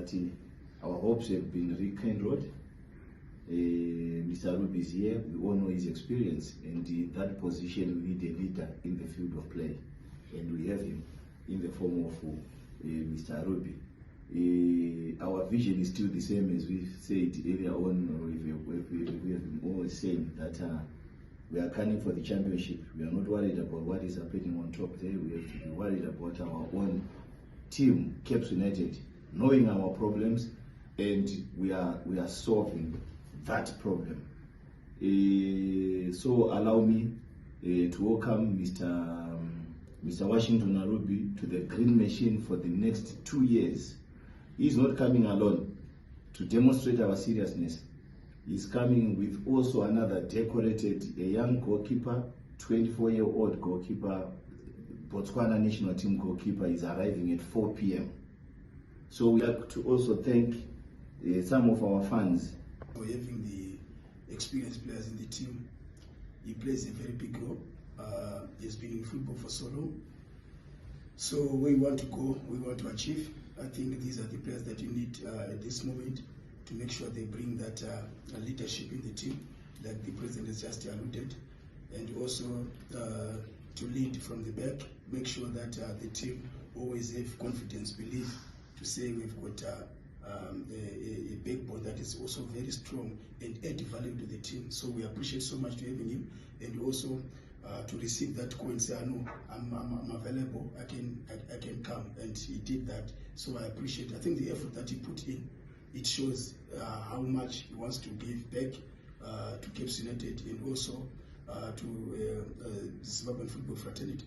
that our hopes have been rekindled. Mr. Ruby is here. We all know his experience, and in that position we need a leader in the field of play, and we have him in the form of Mr. Ruby. Our vision is still the same as we said earlier on. We have been always saying that we are gunning for the championship. We are not worried about what is happening on top there. We have to be worried about our own team, Caps United, knowing our problems, and we are solving that problem. So allow me to welcome Mr. Washington Arubi to the Green Machine for the next 2 years. He's not coming alone to demonstrate our seriousness. He's coming with also another decorated, a young goalkeeper, 24-year-old goalkeeper, Botswana national team goalkeeper, is arriving at 4 p.m. So we have to also thank some of our fans for having the experienced players in the team. He plays a very big role. He's been in football for so long. So where we want to go, we want to achieve. I think these are the players that you need at this moment to make sure they bring that leadership in the team, like the president has just alluded, and also to lead from the back, make sure that the team always have confidence, belief, to say we've got a backbone that is also very strong and add value to the team. So we appreciate so much to having him, and also to receive that call and say, I know I'm available, I can come, and he did that. So I appreciate. I think the effort that he put in, it shows how much he wants to give back to Caps United and also to Zimbabwean football fraternity.